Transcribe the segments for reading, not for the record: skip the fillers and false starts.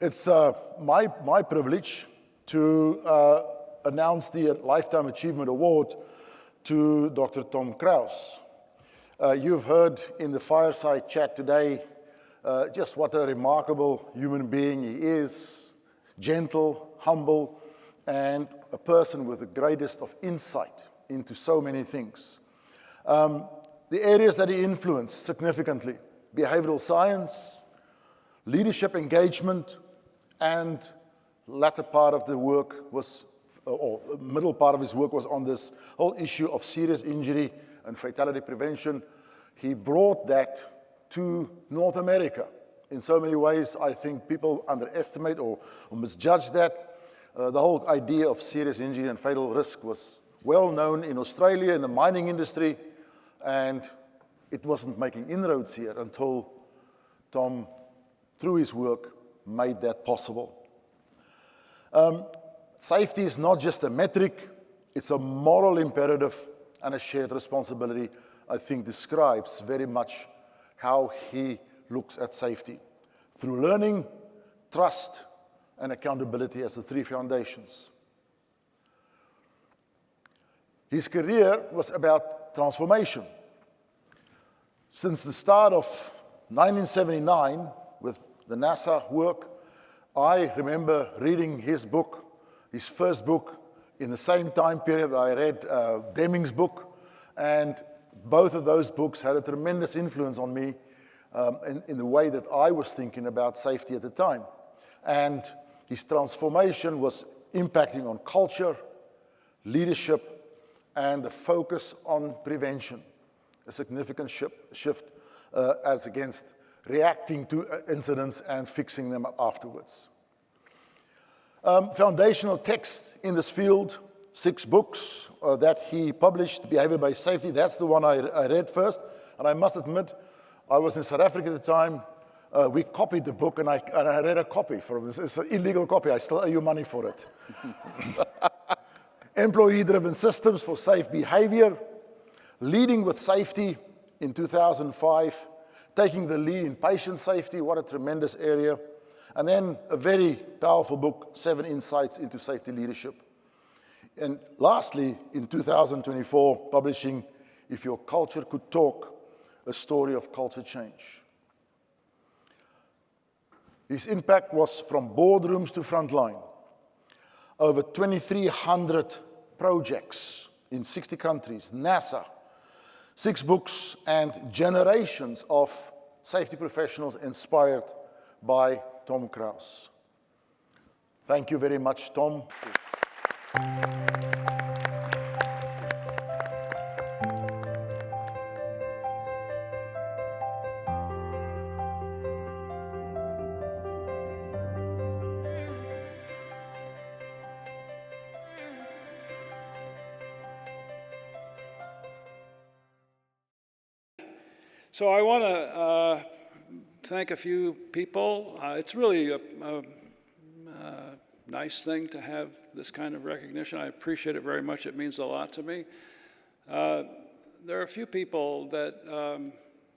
It's my privilege to announce the Lifetime Achievement Award to Dr. Tom Krause. You've heard in the fireside chat today just what a remarkable human being he is, gentle, humble, and a person with the greatest of insight into so many things. The areas that he influenced significantly: behavioral science, leadership engagement, and latter part of the work was, or middle part of his work was on this whole issue of serious injury and fatality prevention. He brought that to North America. In so many ways, I think people underestimate or misjudge that. The whole idea of serious injury and fatal risk was well known in Australia, in the mining industry, and it wasn't making inroads here until Tom, through his work, made that possible. Safety is not just a metric, it's a moral imperative and a shared responsibility. I think describes very much how he looks at safety. Through learning, trust, and accountability as the three foundations. His career was about transformation. Since the start of 1979, with the NASA work, I remember reading his book, his first book, in the same time period I read Deming's book, and both of those books had a tremendous influence on me in the way that I was thinking about safety at the time. And his transformation was impacting on culture, leadership, and the focus on prevention, a significant shift as against reacting to incidents and fixing them afterwards. Foundational text in this field, 6 books that he published, Behavior-Based Safety. That's the one I read first. And I must admit, I was in South Africa at the time. We copied the book, and I read a copy for it. It's an illegal copy. I still owe you money for it. Employee-Driven Systems for Safe Behavior, Leading with Safety in 2005, Taking the Lead in Patient Safety. What a tremendous area. And then a very powerful book, 7 Insights into Safety Leadership. And lastly, in 2024, publishing If Your Culture Could Talk, a story of culture change. His impact was from boardrooms to frontline. Over 2,300 projects in 60 countries, NASA, 6 books, and generations of safety professionals inspired by Tom Krause. Thank you very much, Tom. So I want to thank a few people. It's really a nice thing to have this kind of recognition. I appreciate it very much. It means a lot to me. There are a few people that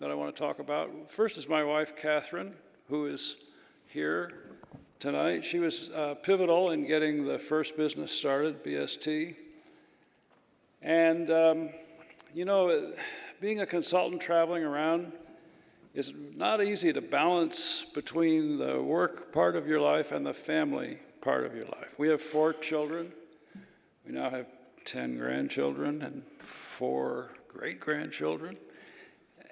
I want to talk about. First is my wife, Catherine, who is here tonight. She was pivotal in getting the first business started, BST. And, you know, being a consultant traveling around is not easy to balance between the work part of your life and the family part of your life. We have 4 children. We now have 10 grandchildren and 4 great-grandchildren.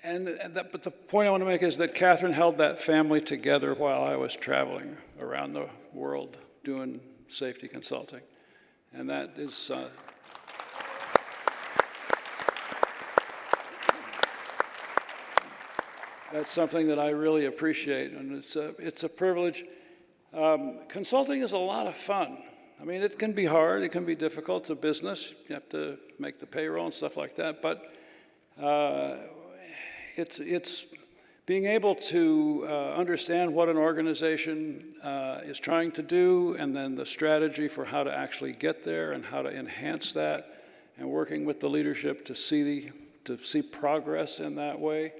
But the point I want to make is that Catherine held that family together while I was traveling around the world doing safety consulting. And that is... That's something that I really appreciate, and it's a privilege. Consulting is a lot of fun. I mean, it can be hard, it can be difficult. It's a business. You have to make the payroll and stuff like that. But it's being able to understand what an organization is trying to do, and then the strategy for how to actually get there and how to enhance that, and working with the leadership to see progress in that way.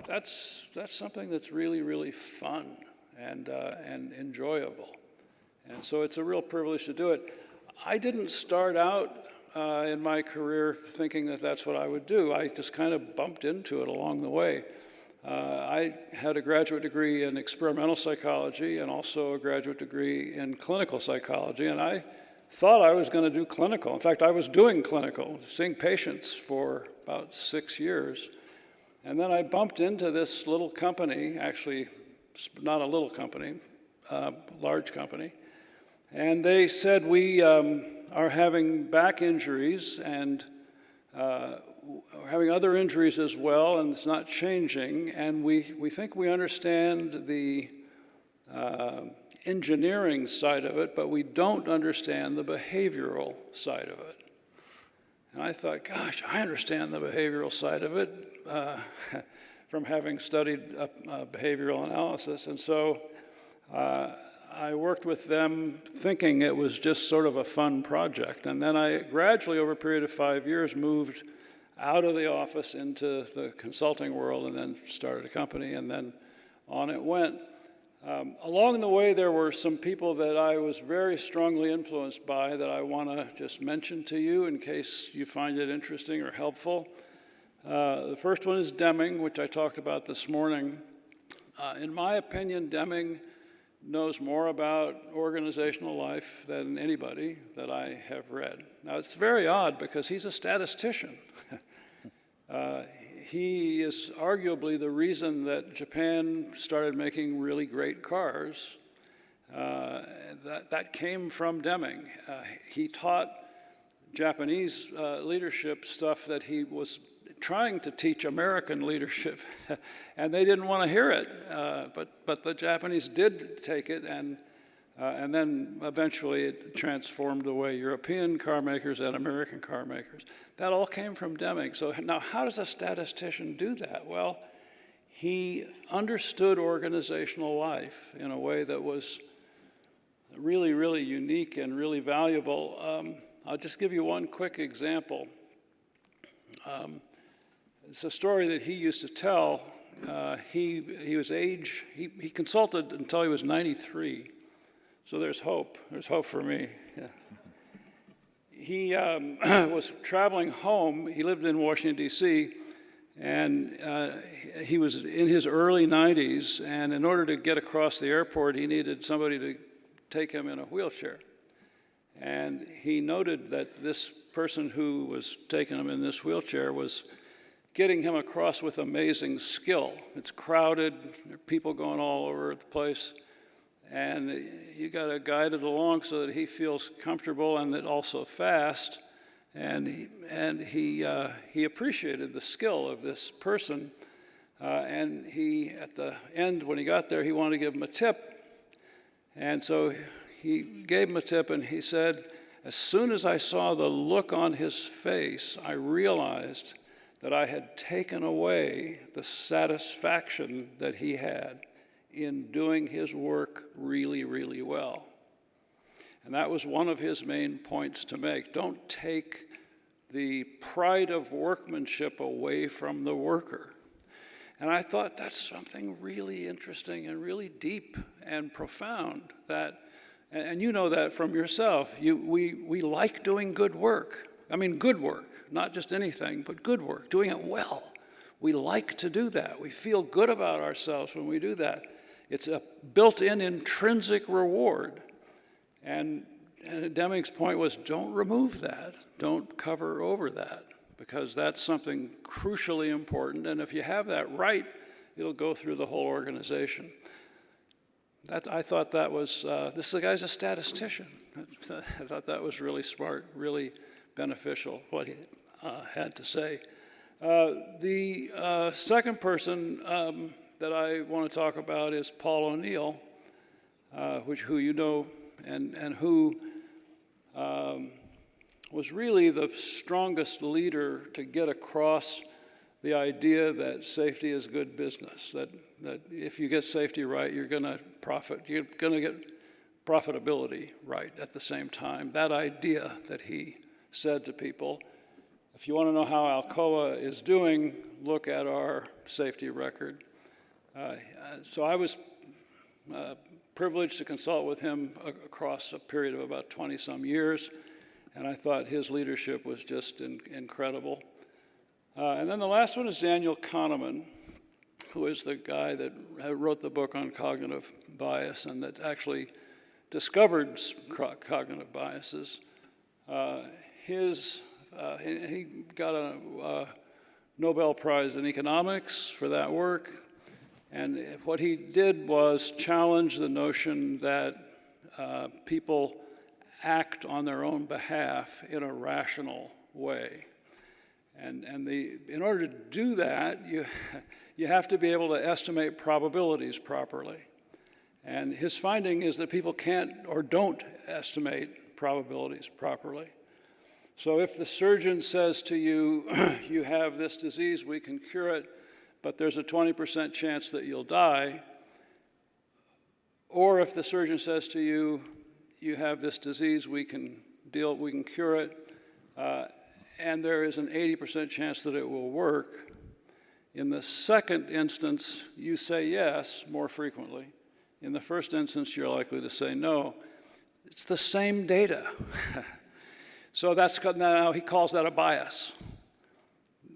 That's something that's really, really fun. and enjoyable. And so it's a real privilege to do it. I didn't start out in my career thinking that that's what I would do. I just kind of bumped into it along the way. I had a graduate degree in experimental psychology and also a graduate degree in clinical psychology, and I thought I was going to do clinical. In fact, I was doing clinical, seeing patients for about 6 years. And then I bumped into this little company, actually not a little company, large company, and they said, we are having back injuries and we're having other injuries as well, and it's not changing, and we think we understand the engineering side of it, but we don't understand the behavioral side of it. And I thought, gosh, I understand the behavioral side of it from having studied behavioral analysis. And so I worked with them thinking it was just sort of a fun project. And then I gradually, over a period of 5 years, moved out of the office into the consulting world and then started a company, and then on it went. Along the way, there were some people that I was very strongly influenced by that I want to just mention to you in case you find it interesting or helpful. The first one is Deming, which I talked about this morning. In my opinion, Deming knows more about organizational life than anybody that I have read. Now, it's very odd because he's a statistician. He is arguably the reason that Japan started making really great cars. That came from Deming. He taught Japanese leadership stuff that he was trying to teach American leadership, and they didn't want to hear it. But the Japanese did take it, and then eventually it transformed the way European car makers and American car makers. That all came from Deming. So now, how does a statistician do that? Well, he understood organizational life in a way that was really, really unique and really valuable. I'll just give you one quick example. It's a story that he used to tell. He consulted until he was 93. So there's hope. There's hope for me. Yeah. He was traveling home. He lived in Washington, D.C., and he was in his early 90s, and in order to get across the airport, he needed somebody to take him in a wheelchair. And he noted that this person who was taking him in this wheelchair was getting him across with amazing skill. It's crowded, there are people going all over the place, and you got to guide it along so that he feels comfortable and that also fast. And he appreciated the skill of this person. And he, at the end, when he got there, he wanted to give him a tip. And so he gave him a tip, and he said, as soon as I saw the look on his face, I realized that I had taken away the satisfaction that he had in doing his work really, really well. And that was one of his main points to make. Don't take the pride of workmanship away from the worker. And I thought that's something really interesting and really deep and profound that, and you know that from yourself, we like doing good work. I mean, good work, not just anything, but good work, doing it well. We like to do that. We feel good about ourselves when we do that. It's a built-in intrinsic reward. And Deming's point was, don't remove that. Don't cover over that, because that's something crucially important. And if you have that right, it'll go through the whole organization. I thought that was, this guy's a statistician. I thought that was really smart, really beneficial, what he had to say. The second person that I want to talk about is Paul O'Neill, who you know, and who was really the strongest leader to get across the idea that safety is good business, that if you get safety right, you're going to profit, you're going to get profitability right at the same time. That idea that he said to people, if you want to know how Alcoa is doing, look at our safety record. So I was privileged to consult with him across a period of about 20-some years, and I thought his leadership was just incredible. And then the last one is Daniel Kahneman, who is the guy that wrote the book on cognitive bias and that actually discovered cognitive biases. He got a Nobel Prize in economics for that work, and what he did was challenge the notion that people act on their own behalf in a rational way. And in order to do that, you have to be able to estimate probabilities properly. And his finding is that people can't or don't estimate probabilities properly. So if the surgeon says to you, you have this disease, we can cure it, but there's a 20% chance that you'll die, or if the surgeon says to you, you have this disease, we can cure it, and there is an 80% chance that it will work, in the second instance, you say yes more frequently. In the first instance, you're likely to say no. It's the same data. So now he calls that a bias.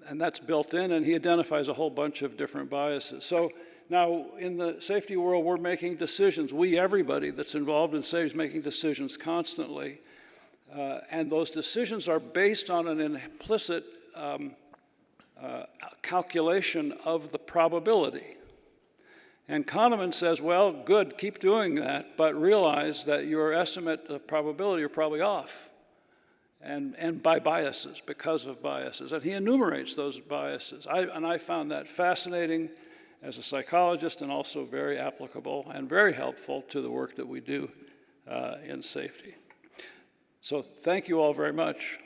And that's built in, and he identifies a whole bunch of different biases. So now in the safety world, we're making decisions. Everybody that's involved in safety is making decisions constantly. And those decisions are based on an implicit calculation of the probability. And Kahneman says, well, good, keep doing that, but realize that your estimate of probability are probably off. And by biases, because of biases. And he enumerates those biases. I found that fascinating as a psychologist and also very applicable and very helpful to the work that we do in safety. So thank you all very much.